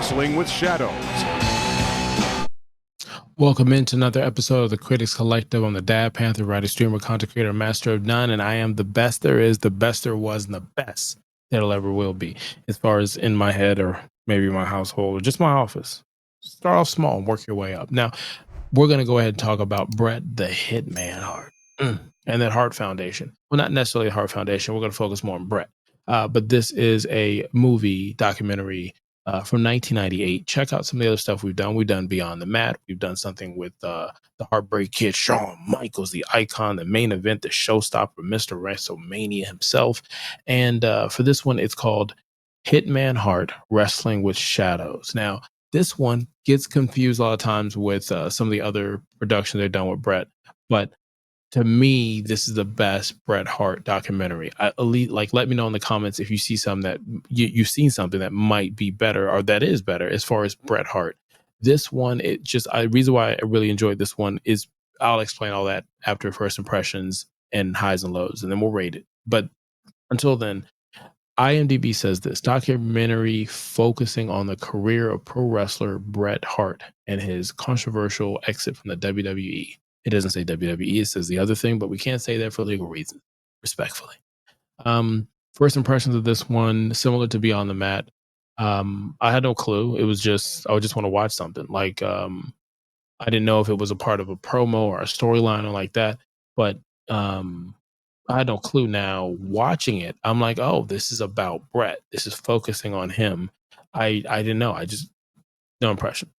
Wrestling with Shadows. Welcome into another episode of the Critics Collective. I'm the Dad, Panther, writer, streamer, content creator, master of none, and I am the best there is, the best there was, and the best there'll ever will be, as far as in my head or maybe my household or just my office. Start off small and work your way up. Now, we're going to go ahead and talk about Bret the Hitman Hart and that Hart Foundation. Well, not necessarily the Hart Foundation. We're going to focus more on Bret. But this is a movie documentary from 1998. Check out some of the other stuff we've done. We've done Beyond the Mat. We've done something with the Heartbreak Kid, Shawn Michaels, the icon, the main event, the showstopper, Mr. WrestleMania himself. And for this one, it's called Hitman Hart, Wrestling with Shadows. Now, this one gets confused a lot of times with some of the other productions they've done with Bret. But to me, this is the best Bret Hart documentary. Let me know in the comments if you see something that you've seen something that might be better or that is better as far as Bret Hart. This one, the reason why I really enjoyed this one is I'll explain all that after first impressions and highs and lows, and then we'll rate it. But until then, IMDB says this documentary focusing on the career of pro wrestler Bret Hart and his controversial exit from the WWE. It doesn't say WWE, it says the other thing, but we can't say that for legal reasons, respectfully. First impressions of this one, similar to Beyond the Mat. I had no clue. It was just, I would just want to watch something. I didn't know if it was a part of a promo or a storyline or like that, but I had no clue. Now watching it, I'm like, oh, this is about Bret. This is focusing on him. I didn't know. No impression.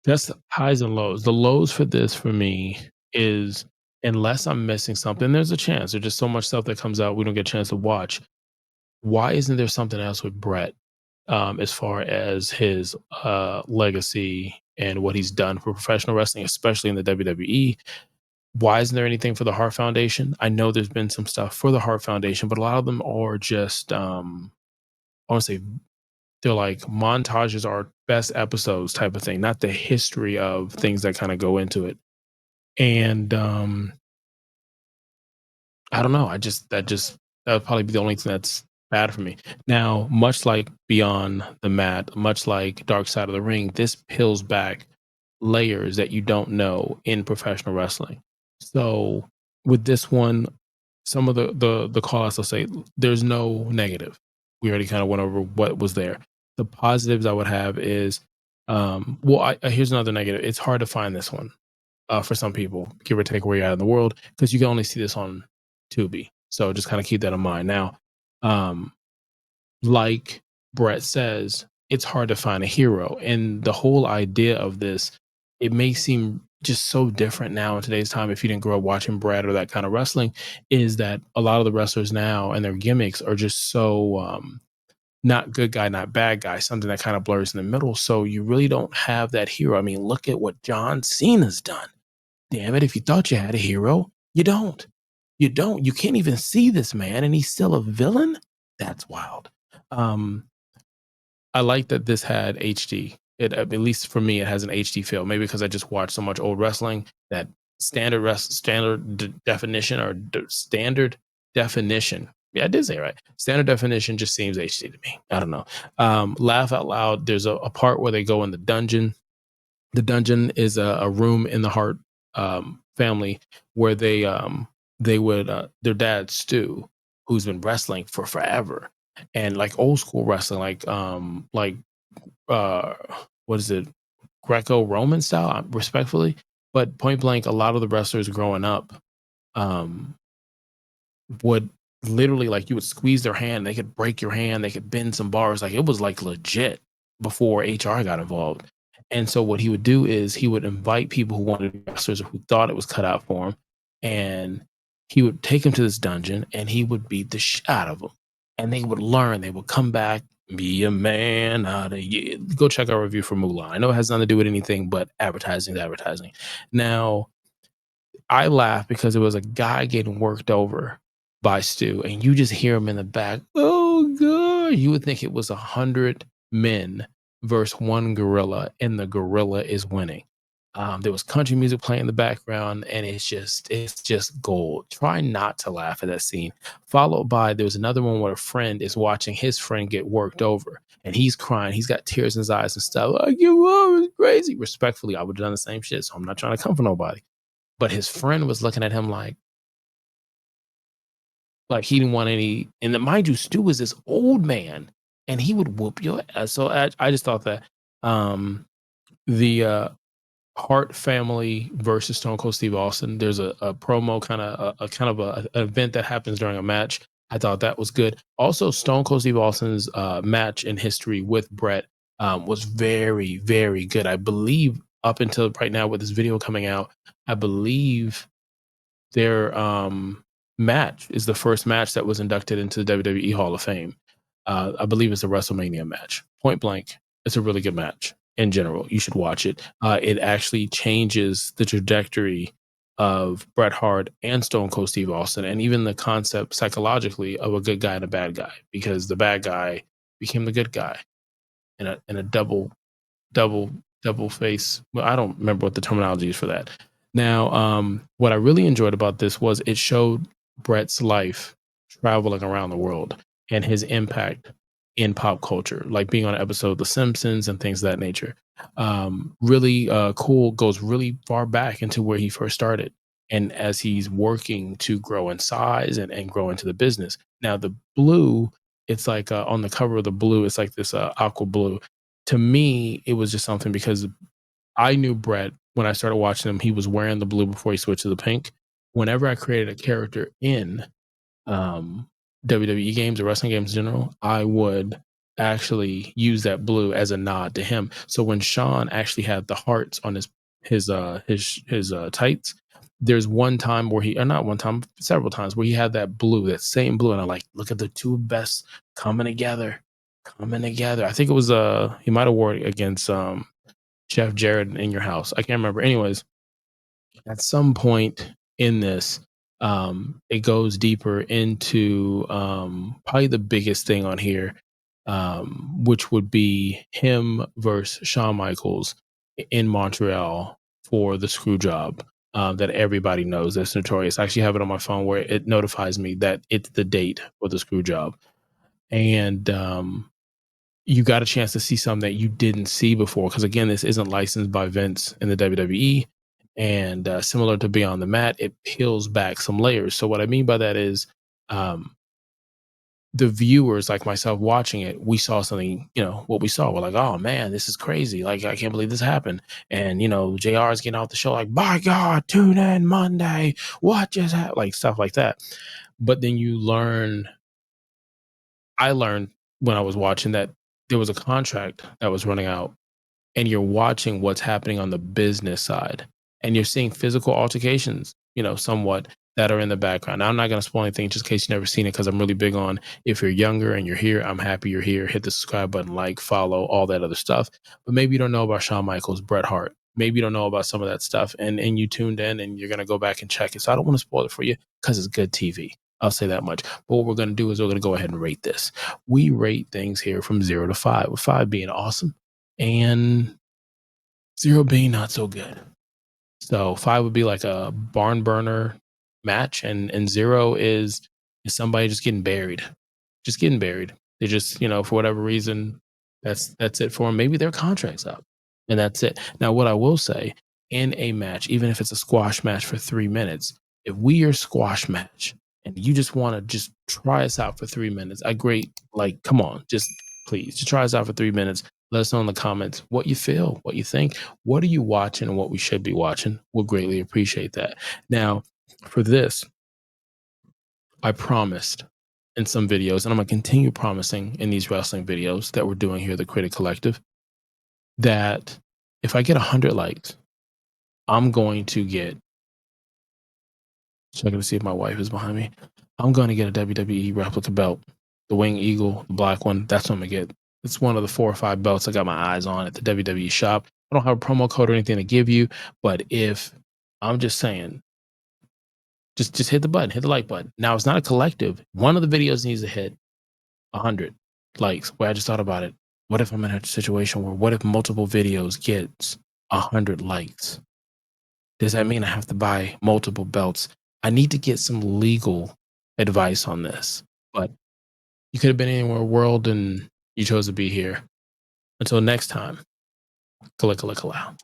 That's highs and lows. The lows for this for me is unless I'm missing something, there's a chance. There's just so much stuff that comes out we don't get a chance to watch. Why isn't there something else with Bret as far as his legacy and what he's done for professional wrestling, especially in the WWE? Why isn't there anything for the Hart Foundation? I know there's been some stuff for the Hart Foundation, but a lot of them are just, I want to say, they're like montages or best episodes type of thing, not the history of things that kind of go into it. And I don't know. That would probably be the only thing that's bad for me. Now, much like Beyond the Mat, much like Dark Side of the Ring, this peels back layers that you don't know in professional wrestling. So with this one, some of the call-outs, I'll say there's no negative. We already kind of went over what was there. The positives I would have is, here's another negative. It's hard to find this one for some people, give or take where you're at in the world, because you can only see this on Tubi. So just kind of keep that in mind. Now, like Bret says, it's hard to find a hero. And the whole idea of this, it may seem just so different now in today's time if you didn't grow up watching Bret or that kind of wrestling, is that a lot of the wrestlers now and their gimmicks are just so not good guy, not bad guy, something that kind of blurs in the middle. So you really don't have that hero. I mean, look at what John Cena's done. Damn it, if you thought you had a hero, you don't. You don't. You can't even see this man and he's still a villain? That's wild. I like that this had HD. At least for me, it has an HD feel. Maybe because I just watched so much old wrestling that standard definition. Yeah, I did say it right. Standard definition just seems HD to me. I don't know. Laugh out loud. There's a part where they go in the dungeon. The dungeon is a room in the Hart family where they would their dad Stu, who's been wrestling for forever, and like old school wrestling, what is it, Greco-Roman style, respectfully. But point blank, a lot of the wrestlers growing up would literally, like, you would squeeze their hand, they could break your hand, they could bend some bars, like it was like legit before HR got involved. And so what he would do is he would invite people who wanted wrestlers or who thought it was cut out for him, and he would take them to this dungeon and he would beat the shit out of them. And they would learn, they would come back, be a man. Go check our review for Mulan. I know it has nothing to do with anything, but advertising is advertising. Now, I laugh because it was a guy getting worked over by Stu, and you just hear him in the back, oh God. You would think it was 100 men versus one gorilla, and the gorilla is winning. There was country music playing in the background, and it's just gold. Try not to laugh at that scene. Followed by there was another one where a friend is watching his friend get worked over, and he's crying. He's got tears in his eyes and stuff. Like, you are crazy. Respectfully, I would have done the same shit. So I'm not trying to come for nobody. But his friend was looking at him like he didn't want any. And mind you, Stu is this old man, and he would whoop your ass. So I just thought that the Hart family versus Stone Cold Steve Austin. There's a promo kind of an event that happens during a match. I thought that was good. Also, Stone Cold Steve Austin's match in history with Bret was very, very good. I believe up until right now with this video coming out, I believe their match is the first match that was inducted into the WWE Hall of Fame. I believe it's a WrestleMania match. Point blank, it's a really good match in general. You should watch it. It actually changes the trajectory of Bret Hart and Stone Cold Steve Austin, and even the concept psychologically of a good guy and a bad guy, because the bad guy became the good guy in a double double face. Well, I don't remember what the terminology is for that. Now, what I really enjoyed about this was it showed Brett's life traveling around the world and his impact in pop culture, like being on an episode of The Simpsons and things of that nature. Really cool, goes really far back into where he first started. And as he's working to grow in size and grow into the business. Now, the blue, it's like on the cover of the blue, it's like this aqua blue. To me, it was just something because I knew Bret when I started watching him. He was wearing the blue before he switched to the pink. Whenever I created a character in um, WWE games or wrestling games in general, I would actually use that blue as a nod to him. So when Sean actually had the hearts on his tights, there's one time where he, or not one time, several times where he had that blue, that same blue, and I'm like, look at the two best coming together, coming together. I think it was he might have wore it against Chef Jared in your house. I can't remember. Anyways, at some point in this, it goes deeper into probably the biggest thing on here, which would be him versus Shawn Michaels in Montreal for the screw job that everybody knows. That's notorious. I actually have it on my phone where it notifies me that it's the date for the screw job. And you got a chance to see something that you didn't see before. Because again, this isn't licensed by Vince in the WWE. And similar to Beyond the Mat, it peels back some layers. So what I mean by that is um, the viewers like myself watching it, we saw something, what we saw. We're like, oh man, this is crazy. Like, I can't believe this happened. And, JR is getting off the show like, by God, tune in Monday. What just happened? Like stuff like that. But then I learned when I was watching that there was a contract that was running out, and you're watching what's happening on the business side, and you're seeing physical altercations, somewhat, that are in the background. Now, I'm not going to spoil anything just in case you've never seen it, because I'm really big on, if you're younger and you're here, I'm happy you're here. Hit the subscribe button, like, follow, all that other stuff. But maybe you don't know about Shawn Michaels, Bret Hart. Maybe you don't know about some of that stuff, and you tuned in and you're going to go back and check it. So I don't want to spoil it for you because it's good TV. I'll say that much. But what we're going to do is we're going to go ahead and rate this. We rate things here from 0 to 5, with 5 being awesome and 0 being not so good. So 5 would be like a barn burner match, and 0 is somebody just getting buried. Just getting buried. They just, for whatever reason, that's it for them. Maybe their contract's up. And that's it. Now, what I will say, in a match, even if it's a squash match for 3 minutes, if we your squash match and you just want to just try us out for 3 minutes, come on, just please, just try us out for 3 minutes. Let us know in the comments what you feel, what you think, what are you watching, and what we should be watching. We'll greatly appreciate that. Now, for this, I promised in some videos, and I'm going to continue promising in these wrestling videos that we're doing here, the Critic Collective, that if I get 100 likes, I'm going to get, checking to see if my wife is behind me, I'm going to get a WWE replica belt, the Wing Eagle, the black one. That's what I'm going to get. It's one of the 4 or 5 belts I got my eyes on at the WWE shop. I don't have a promo code or anything to give you, but if I'm just saying, just hit the button, hit the like button. Now, it's not a collective. One of the videos needs to hit 100 likes. Where I just thought about it. What if I'm in a situation where, what if multiple videos gets 100 likes. Does that mean I have to buy multiple belts? I need to get some legal advice on this. But you could have been anywhere in the world and you chose to be here. Until next time, Kalika.